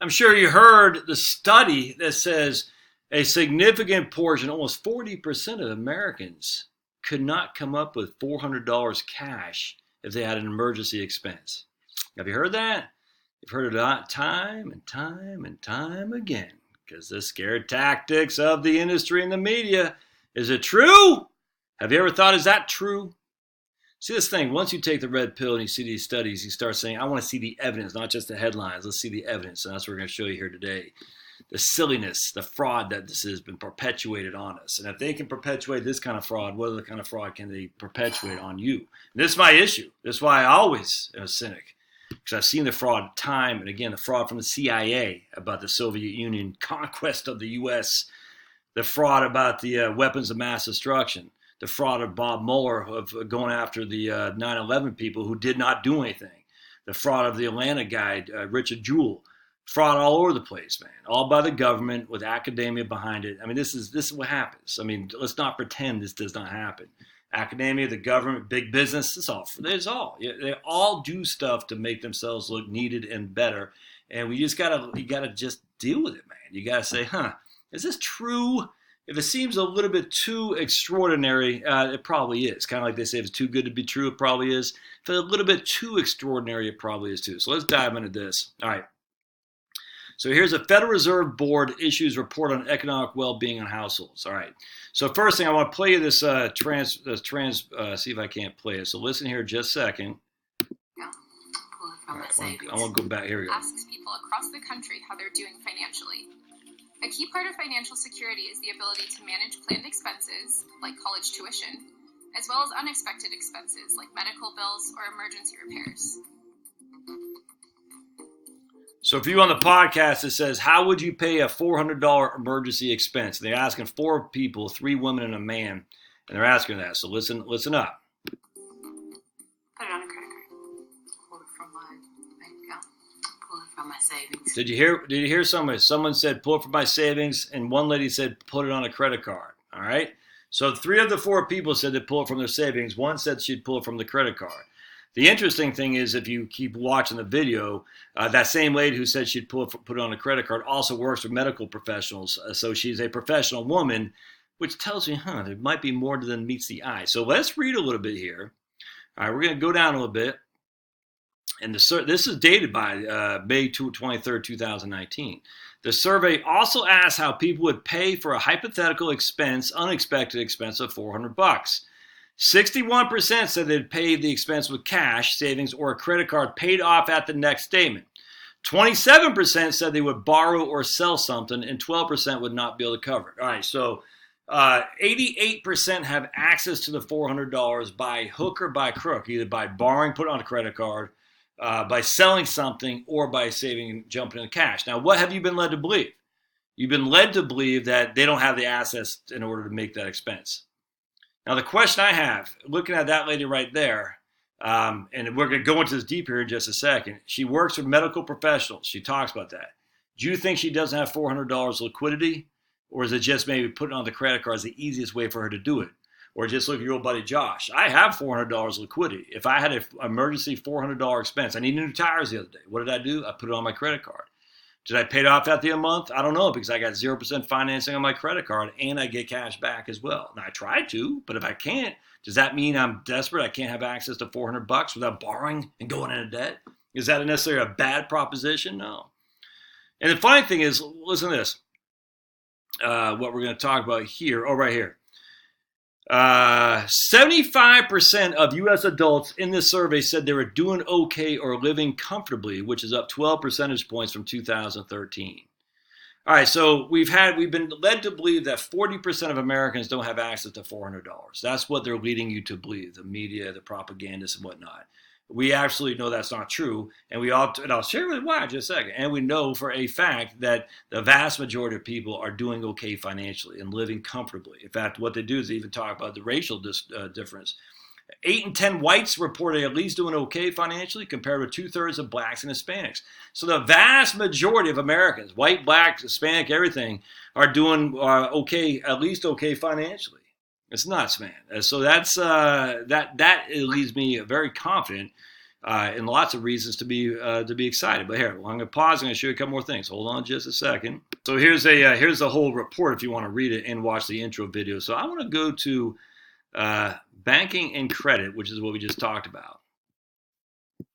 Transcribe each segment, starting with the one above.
I'm sure you heard the study that says a significant portion, almost 40% of Americans, could not come up with $400 cash if they had an emergency expense. Have you heard that? You've heard it time and time and time again, because the scare tactics of the industry and the media. Is it true? Have you ever thought, is that true? See this thing, once you take the red pill and you see these studies, you start saying, I want to see the evidence, not just the headlines. Let's see the evidence. And that's what we're going to show you here today. The silliness, the fraud that this has been perpetuated on us. And if they can perpetuate this kind of fraud, what other kind of fraud can they perpetuate on you? And this is my issue. This is why I always am a cynic. Because I've seen the fraud time and again, the fraud from the CIA about the Soviet Union conquest of the U.S., the fraud about the weapons of mass destruction, the fraud of Bob Mueller of going after the 9/11 people who did not do anything, the fraud of the Atlanta guy, Richard Jewell, fraud all over the place, man, all by the government with academia behind it. I mean, this is what happens. I mean, let's not pretend this does not happen. Academia, the government, big business, it's all. They all do stuff to make themselves look needed and better. And you gotta just deal with it, man. You gotta say, is this true? If it seems a little bit too extraordinary, it probably is. Kind of like they say, if it's too good to be true, it probably is. If it's a little bit too extraordinary, it probably is too. So let's dive into this. All right. So here's a Federal Reserve Board issues report on economic well-being in households. All right. So first thing, I want to play you this see if I can't play it. So listen here just a second. Yeah. Right, I want to go back. Here we go. Asks people across the country how they're doing financially. A key part of financial security is the ability to manage planned expenses, like college tuition, as well as unexpected expenses, like medical bills or emergency repairs. So for you on the podcast, it says, how would you pay a $400 emergency expense? And they're asking 4 people, 3 women and a man, and they're asking that. So listen up. Put it on a credit card. Pull it from my bank account. Pull it from my savings. Did you hear somebody? Someone said, pull it from my savings, and one lady said, put it on a credit card. All right? So 3 of the 4 people said they'd pull it from their savings. One said she'd pull it from the credit card. The interesting thing is, if you keep watching the video, that same lady who said she'd put it on a credit card also works with medical professionals. So she's a professional woman, which tells you, there might be more than meets the eye. So let's read a little bit here. All right, we're going to go down a little bit. And this is dated by May 23rd, 2019. The survey also asks how people would pay for a hypothetical unexpected expense of $400. 61% said they'd pay the expense with cash, savings, or a credit card paid off at the next statement. 27% said they would borrow or sell something, and 12% would not be able to cover it. All right, so 88% have access to the $400 by hook or by crook, either by borrowing, put it on a credit card, by selling something, or by saving and jumping into cash. Now, what have you been led to believe? You've been led to believe that they don't have the assets in order to make that expense. Now, the question I have, looking at that lady right there, and we're going to go into this deeper in just a second. She works with medical professionals. She talks about that. Do you think she doesn't have $400 liquidity? Or is it just maybe putting on the credit card is the easiest way for her to do it? Or just look at your old buddy Josh. I have $400 liquidity. If I had an emergency $400 expense, I need new tires the other day. What did I do? I put it on my credit card. Did I pay it off at the end of the month? I don't know, because I got 0% financing on my credit card and I get cash back as well. Now, I tried to, but if I can't, does that mean I'm desperate? I can't have access to $400 without borrowing and going into debt? Is that necessarily a bad proposition? No. And the funny thing is, listen to this. What we're going to talk about here, right here. 75% of U.S. adults in this survey said they were doing okay or living comfortably, which is up 12 percentage points from 2013. All right, so we've been led to believe that 40% of Americans don't have access to $400. That's what they're leading you to believe, the media, the propagandists, and whatnot. We absolutely know that's not true, and I'll share with you why in just a second. And we know for a fact that the vast majority of people are doing okay financially and living comfortably. In fact, what they do is they even talk about the racial difference. 8 in 10 whites reported at least doing okay financially, compared with 2/3 of blacks and Hispanics. So the vast majority of Americans, white, black, Hispanic, everything, are doing okay, at least okay financially. It's nuts, man. So that's that leaves me very confident and lots of reasons to be excited. But here, I'm going to pause. I'm going to show you a couple more things. Hold on just a second. So here's the whole report if you want to read it and watch the intro video. So I want to go to banking and credit, which is what we just talked about.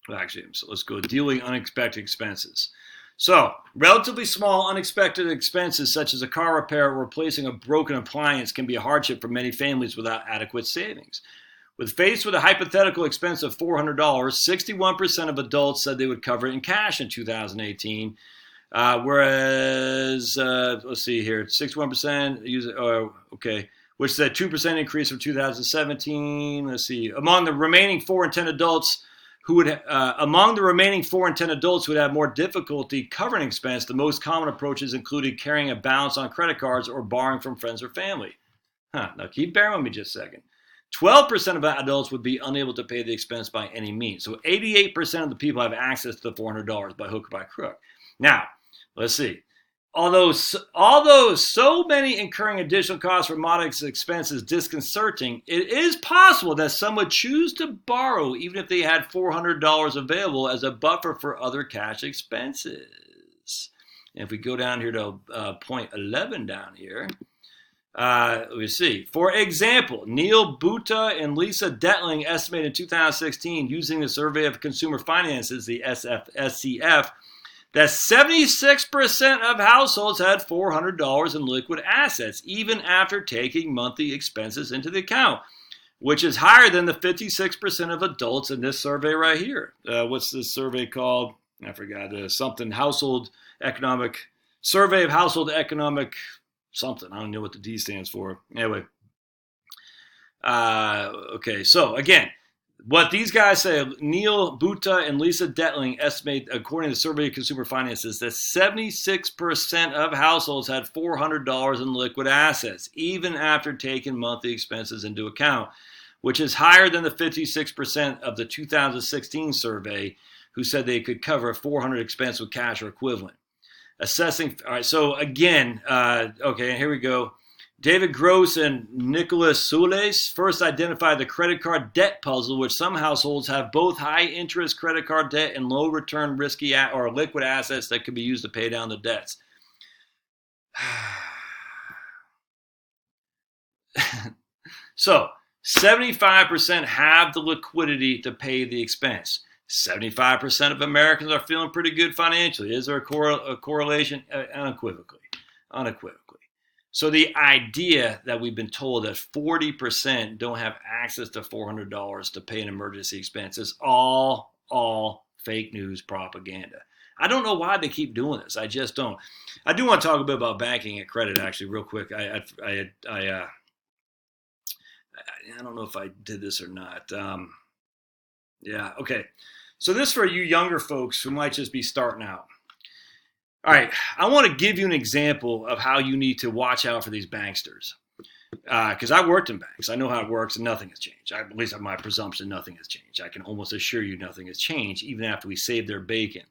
Well, actually, so let's go dealing unexpected expenses. So relatively small unexpected expenses such as a car repair or replacing a broken appliance can be a hardship for many families without adequate savings. When faced with a hypothetical expense of $400, 61% of adults said they would cover it in cash in 2018, whereas, let's see here, 61% use it, which is a 2% increase from 2017. Let's see, among the remaining 4 in 10 adults who would have more difficulty covering expense, the most common approaches included carrying a balance on credit cards or borrowing from friends or family. Now keep bearing with me just a second. 12% of adults would be unable to pay the expense by any means. So 88% of the people have access to the $400 by hook or by crook. Now, let's see. Although so many incurring additional costs for modest expenses disconcerting, it is possible that some would choose to borrow even if they had $400 available as a buffer for other cash expenses. And if we go down here to point 11 down here, let me see. For example, Neil Buta and Lisa Detling estimated in 2016, using the Survey of Consumer Finances, the SCF, that 76% of households had $400 in liquid assets, even after taking monthly expenses into the account, which is higher than the 56% of adults in this survey right here. What's this survey called? I forgot. Something Household Economic Survey of Household Economic something. I don't know what the D stands for. Anyway. Okay, so again, what these guys say, Neil Buta and Lisa Detling estimate, according to the Survey of Consumer Finances, that 76% of households had $400 in liquid assets, even after taking monthly expenses into account, which is higher than the 56% of the 2016 survey who said they could cover a $400 expense with cash or equivalent. Assessing, all right, so again, okay, and here we go. David Gross and Nicholas Soules first identified the credit card debt puzzle, which some households have both high interest credit card debt and low return risky or liquid assets that could be used to pay down the debts. So 75% have the liquidity to pay the expense. 75% of Americans are feeling pretty good financially. Is there a correlation? Unequivocally. So the idea that we've been told that 40% don't have access to $400 to pay an emergency expense is all fake news propaganda. I don't know why they keep doing this. I just don't. I do want to talk a bit about banking and credit, actually, real quick. I don't know if I did this or not. Yeah, okay. So this for you younger folks who might just be starting out. All right, I want to give you an example of how you need to watch out for these banksters. Because I worked in banks. I know how it works and nothing has changed. At least my presumption, nothing has changed. I can almost assure you nothing has changed, even after we saved their bacon.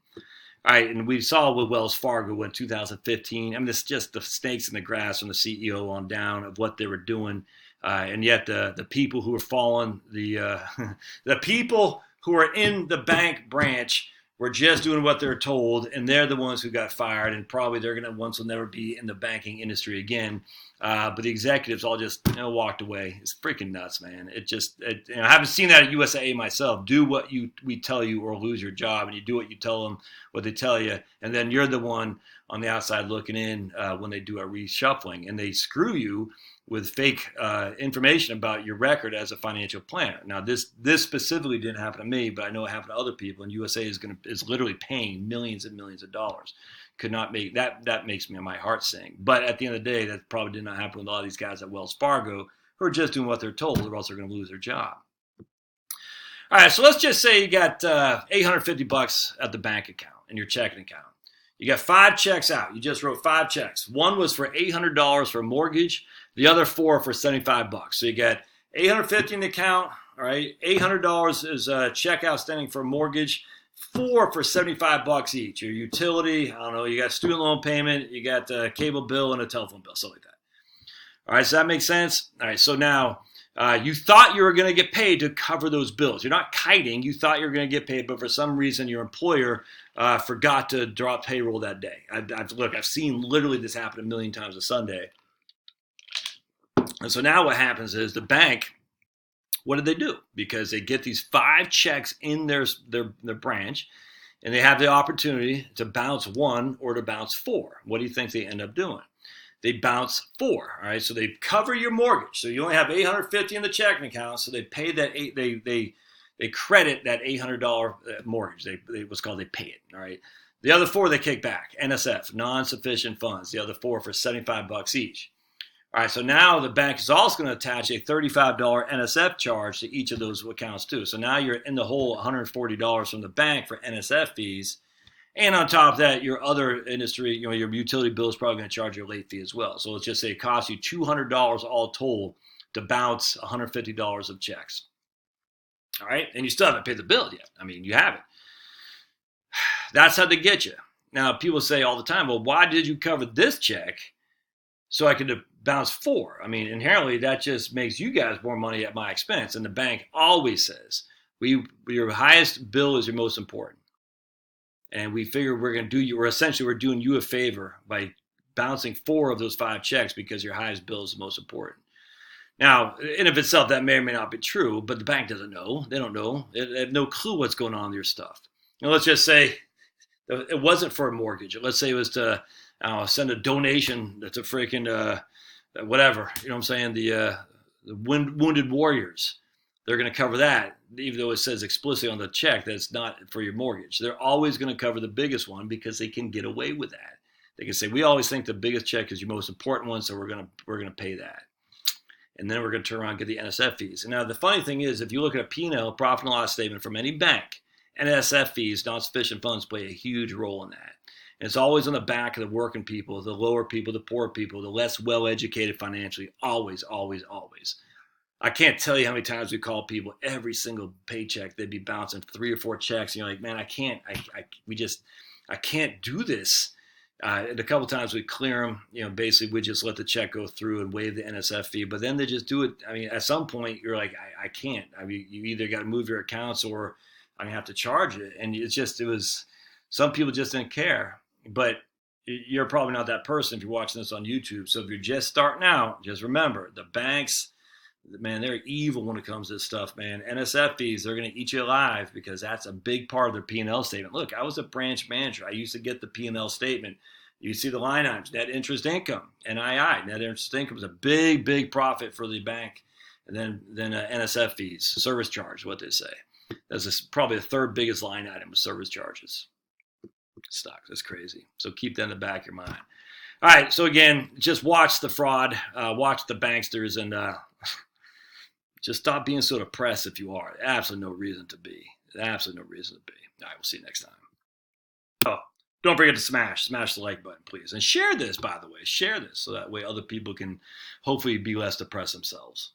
All right, and we saw with Wells Fargo in 2015. I mean, it's just the snakes in the grass from the CEO on down of what they were doing. And yet the people who are following the people who are in the bank branch were just doing what they're told, and they're the ones who got fired, and probably they're gonna will never be in the banking industry again. But the executives all just walked away. It's freaking nuts, man. I haven't seen that at USAA myself. Do what we tell you, or lose your job, and you do what you tell them, what they tell you, and then you're the one on the outside looking in when they do a reshuffling, and they screw you with fake information about your record as a financial planner. Now, this specifically didn't happen to me, but I know it happened to other people. And USA is literally paying millions and millions of dollars. Could not make that. That makes my heart sing. But at the end of the day, that probably did not happen with a lot of these guys at Wells Fargo who are just doing what they're told, or else they're going to lose their job. All right, so let's just say you got $850 at the bank account in your checking account. You got 5 checks out. You just wrote 5 checks. One was for $800 for a mortgage. The other 4 for $75. So you got $850 in the account. All right, $800 is a check outstanding for a mortgage. 4 for $75 each. Your utility, I don't know. You got student loan payment. You got a cable bill and a telephone bill, something like that. All right, so that makes sense. All right, so now You thought you were going to get paid to cover those bills. You're not kiting. You thought you were going to get paid, but for some reason your employer forgot to drop payroll that day. I've seen literally this happen a million times a Sunday. And so now what happens is the bank, what did they do? Because they get these 5 checks in their branch, and they have the opportunity to bounce 1 or to bounce 4. What do you think they end up doing? They bounce 4. All right, so they cover your mortgage. So you only have $850 in the checking account. So they pay that they credit that $800 mortgage. What's called they pay it. All right. The other 4 they kick back. NSF, non-sufficient funds. The other 4 for $75 each. All right, so now the bank is also going to attach a $35 NSF charge to each of those accounts too. So now you're in the hole $140 from the bank for NSF fees. And on top of that, your other industry, your utility bill is probably going to charge you a late fee as well. So let's just say it costs you $200 all told to bounce $150 of checks. All right, and you still haven't paid the bill yet. I mean, you haven't. That's how they get you. Now, people say all the time, well, why did you cover this check so I could bounce 4? I mean, inherently, that just makes you guys more money at my expense. And the bank always says, your highest bill is your most important. And we figure we're going to do you, or essentially we're doing you a favor by bouncing 4 of those 5 checks because your highest bill is the most important. Now, in of itself, that may or may not be true, but the bank doesn't know. They don't know. They have no clue what's going on with your stuff. Now, let's just say it wasn't for a mortgage. Let's say it was to send a donation to freaking whatever. You know what I'm saying? The Wounded Warriors. They're going to cover that, even though it says explicitly on the check that it's not for your mortgage. They're always going to cover the biggest one because they can get away with that. They can say, we always think the biggest check is your most important one, so we're going to pay that. And then we're going to turn around and get the NSF fees. And now the funny thing is, if you look at a P&L, profit and loss statement from any bank, NSF fees, non-sufficient funds, play a huge role in that. And it's always on the back of the working people, the lower people, the poor people, the less well-educated financially, always, always, always. I can't tell you how many times we call people every single paycheck. They'd be bouncing 3 or 4 checks. And you're like, man, I can't do this. And a couple times we clear them, basically we just let the check go through and waive the NSF fee. But then they just do it. I mean, at some point you're like, I can't. I mean, you either got to move your accounts or I have to charge it. And some people just didn't care. But you're probably not that person if you're watching this on YouTube. So if you're just starting out, just remember the banks, man, they're evil when it comes to this stuff, man. NSF fees, they're going to eat you alive because that's a big part of their P&L statement. Look, I was a branch manager. I used to get the P&L statement. You see the line items, net interest income, NII. Net interest income is a big, big profit for the bank. And then NSF fees, service charge, what they say. That's probably the 3rd biggest line item with service charges. Stocks, that's crazy. So keep that in the back of your mind. All right, so again, just watch the fraud, watch the banksters, and just stop being so depressed if you are. Absolutely no reason to be. Absolutely no reason to be. All right, we'll see you next time. Oh, don't forget to smash the like button, please. And share this, by the way. Share this so that way other people can hopefully be less depressed themselves.